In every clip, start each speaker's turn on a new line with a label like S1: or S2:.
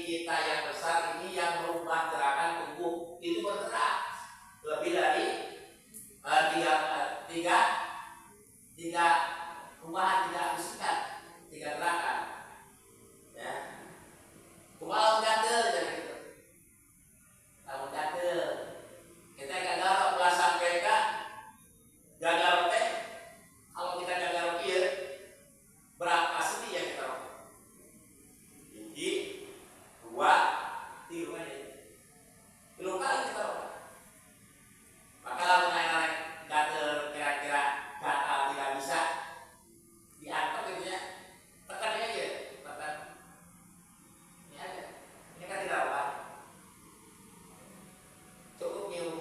S1: kita yang besar ini yang merubah gerakan tubuh itu bergerak lebih dari tiga perubahan, tiga bisikan, tiga gerakan. Ya, kumaha gatel jadi gitu. Lamun gatel, kita gagal ulah sampai ka gagal teh. Kalau kita gagal kieu, berapa sih yang kita lakukan? Tinggi, 2, 3 aja. Belum kali kita lakukan. Maka lalu naik gatel kira-kira gatal tidak bisa diangkat gitu ya. Tekan ini aja, tekan. Ini aja. Ini kan tidak apa. Cukup nyium.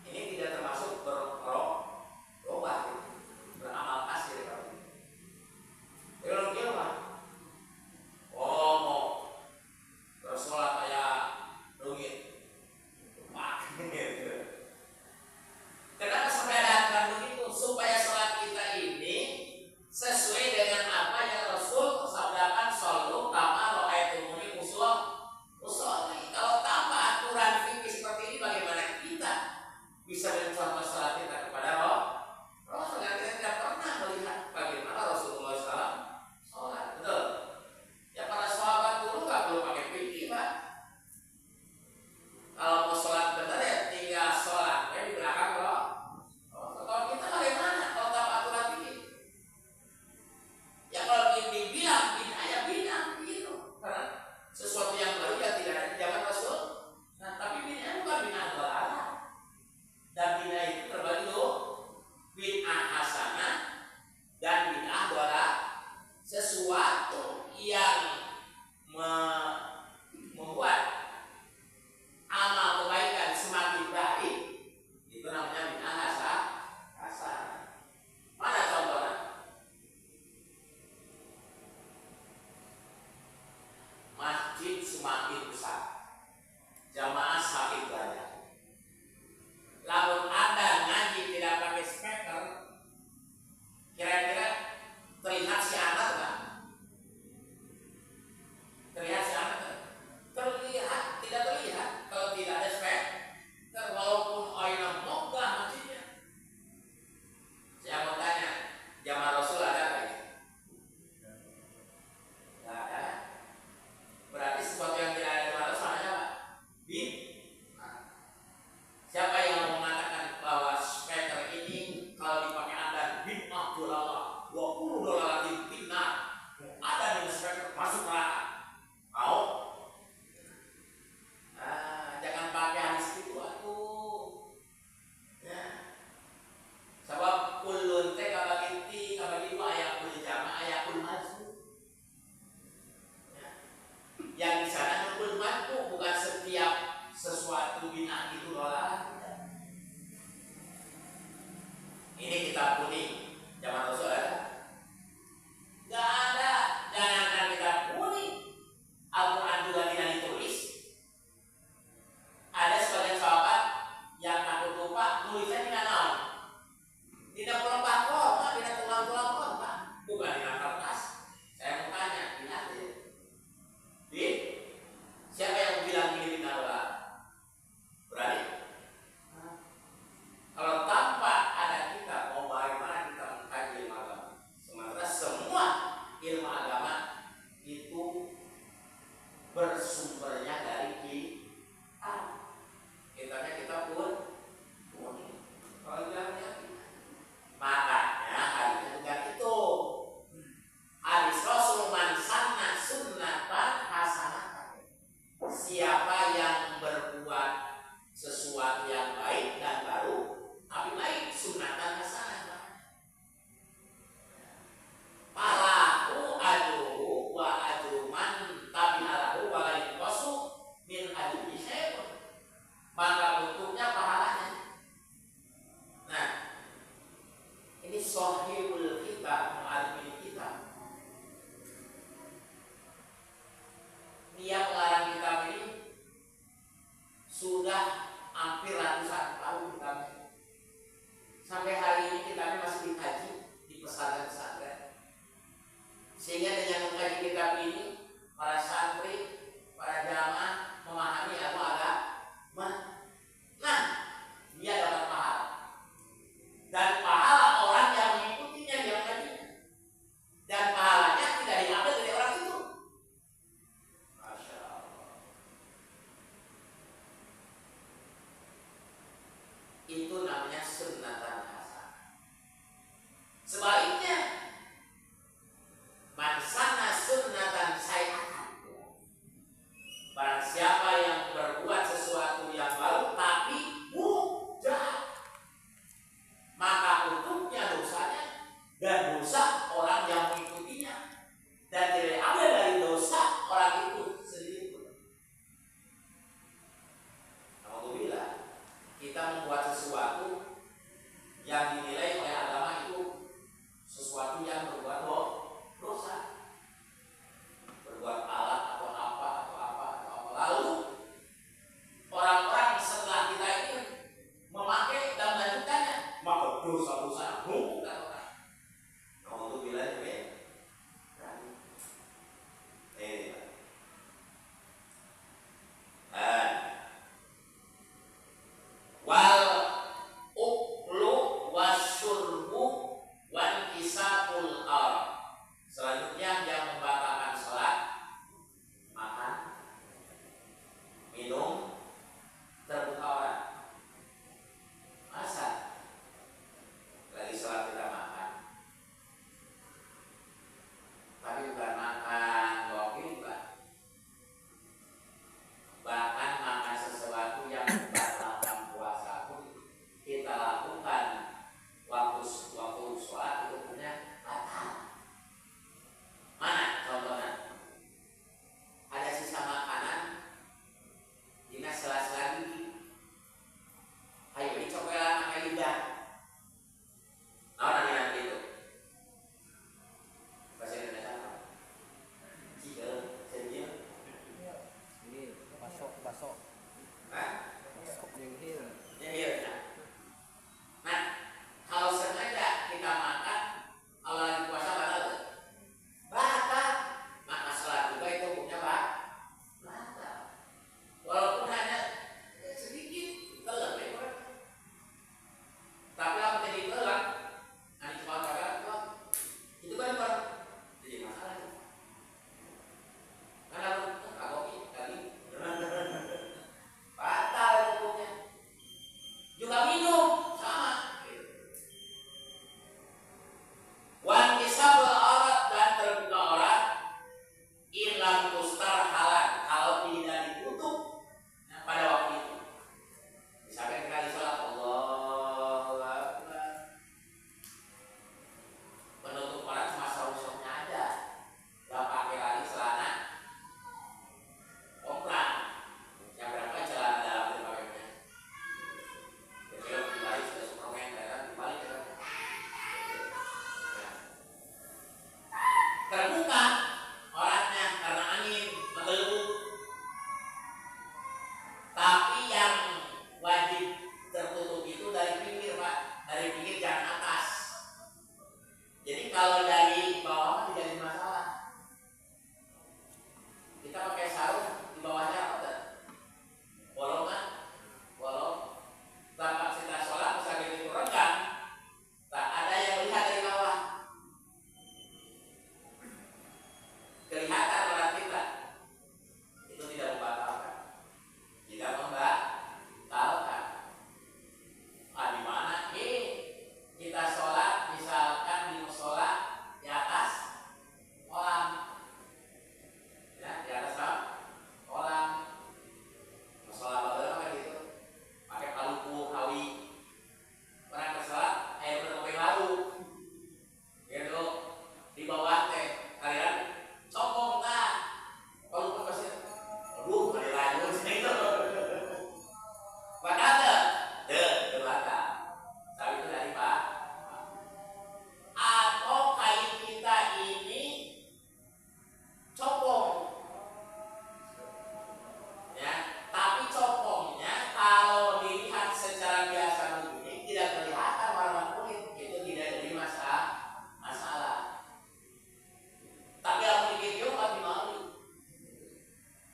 S1: Ini tidak termasuk berobat, beramal kasir. Kalau dia mah, mau terus sholat kayak rungit, kenapa sampai ada aturan begitu? Supaya sholat kita ini sesuai dengan apa yang Rasul sabdakan, shollu kama ra'aitumuni usolli. Kalau tanpa aturan fikih seperti ini, bagaimana kita bisa mencontoh sholat kita kepada Rasul? Kita tidak pernah melihat bagaimana Rasulullah SAW sholat, betul? Ya para sahabat dulu nggak perlu pakai fikih, Pak. Kalau mau sholat benar ya tinggal sholat di belakang loh. Kalau kita bagaimana kalau tanpa aturan fikih? Ya kalau dibilang bid'ah ya bid'ah gitu, karena sesuatu yang baru yang tidak ada di zaman Rasul. Nah, tapi bid'ah bukan bid'ah dhalalah. Dan bid'ah itu terbagi dulu, bid'ah hasanah dan bid'ah dhalalah. Sesuatu yang membuat amal kebaikan semakin baik, itu namanya bid'ah hasanah. Mana contohnya? Masjid semakin besar, jamaah semakin banyak. Lalu Anda ngaji tidak pakai speaker, kira-kira terlihat si anak nggak? Terlihat si anak nggak? Terlihat, tidak terlihat kalau tidak ada speaker, walaupun aina mogah masjidnya. Saya mau tanya, zaman Rasul ada nggak ini? Nggak ada. Berarti sesuatu yang tidak ada zaman Rasul namanya apa? Bid'ah.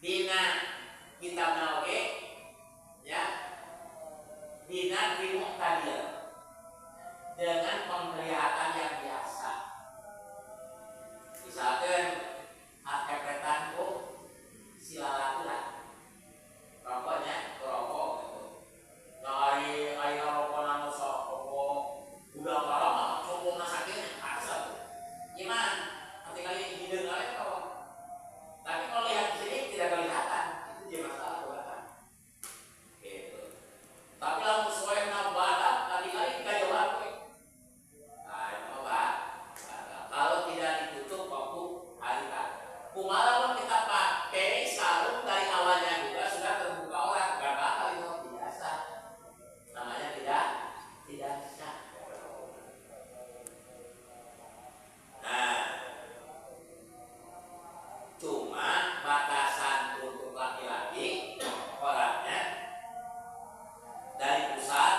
S1: dina kitabna oge ya, dina Muqtadir dengan penglihatan yang biasa. Misalkan akepetan ku silalaku lah, rokoknya rokok gitu. Nah, ayo rokok nanu sok rokok udah lama rokok nasaknya asa tuh. Gimana? Nanti kali hidup kali kawan. Tapi kalau lihat di sini tidak kelihatan, itu dia masalah buatan. Gitu. Tapi lalu sesuai dengan badan, kali-kali kita jawab. Kalau tidak ditutup waktu hari kan, kumalawan kita pakai sarung dari awalnya juga sudah terbuka orang, gak bakal itu tidak sah. Namanya tidak sah. Nah, cuma batasan untuk laki-laki orangnya dari pusat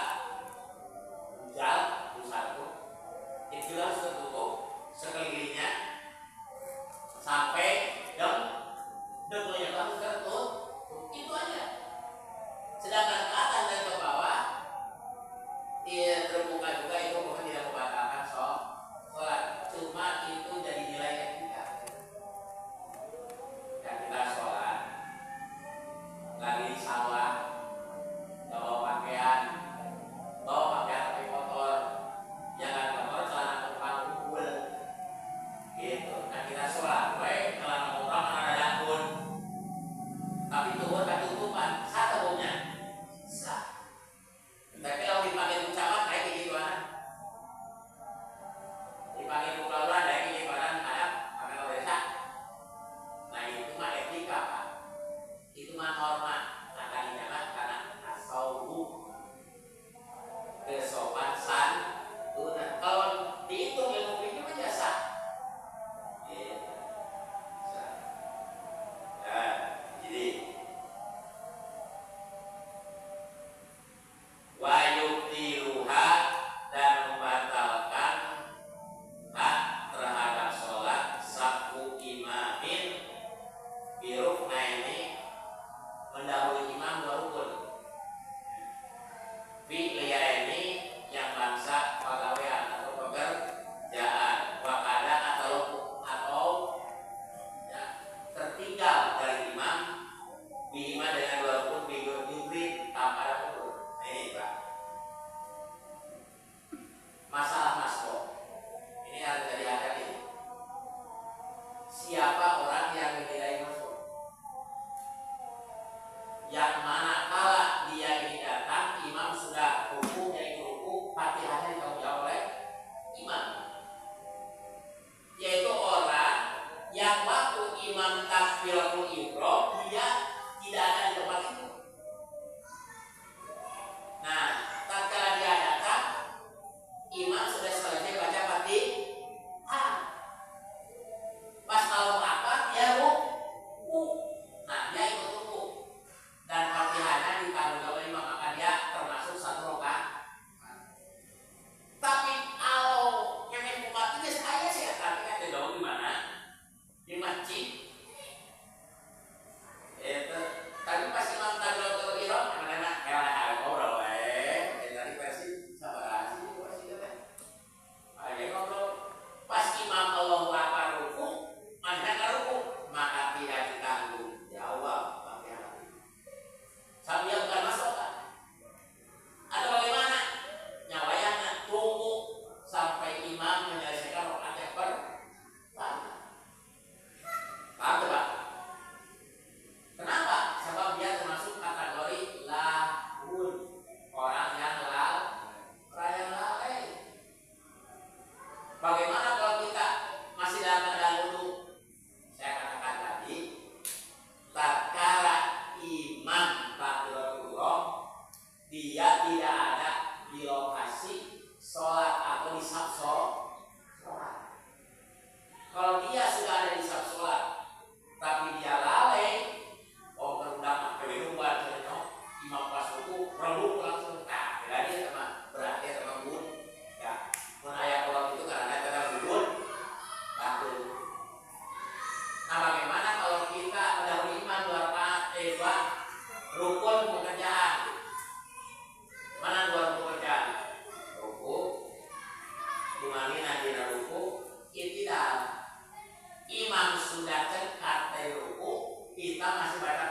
S1: bujal pusatku itu harus tertutup sekelilingnya sampai depannya harus tertutup, itu aja. Sedangkan ke atas dan ke bawah dia terbuka juga, itu bukan tidak membatalkan sholat, cuma itu jadi nilai etika. Dan kita sholat lagi di sawah, bawa pakaian pakai motor, jangan motor celana tukang kumpul gitu. Nah kita sholat baik celana tukang mana ada pun, tapi turun ketutupan satu punya sah. Tapi kalau dipakai ucapan kayak gituan, dipakai ucapan kayak gituan ada pakai desa. Nah itu mah etika Pak, itu mah norma. Nah tadinya mah karena asaubu kesopan santun. Kalau dihitung ilmu fikih mah jasa. Nah, jadi wayubtiluha dan membatalkan hak terhadap sholat safu imamin birukna ini mendahului imam dua rukun. Fi'liya ini yang bangsa pegawaian atau pekerjaan, wakada atau ya, tertinggal dari imam bima dengan dua rukun bidur jubrin tanpa ada rukun. Nah ini Pak, masalah masbuk ini harus dihadapi. Siapa orang yang menilai masbuk? Yang mana kala dia ini datang, imam sudah ruku, yaitu ruku, fatihahnya ditanggung jawab oleh imam. Yaitu orang yang waktu imam takbiratul ihram dia tidak ada di tempat itu. Nah, tatkala dia datang, imam sudah selesai baca Fatihah. Pas kalau apa dia ruku. Nah, dia ikut ruku. Dan Fatihah Rukun pekerjaan. Mana dua rukun pekerjaan? Ruku. Imami nadina ruku. Itidal. Imam sudah cekat dari ruku, kita masih baca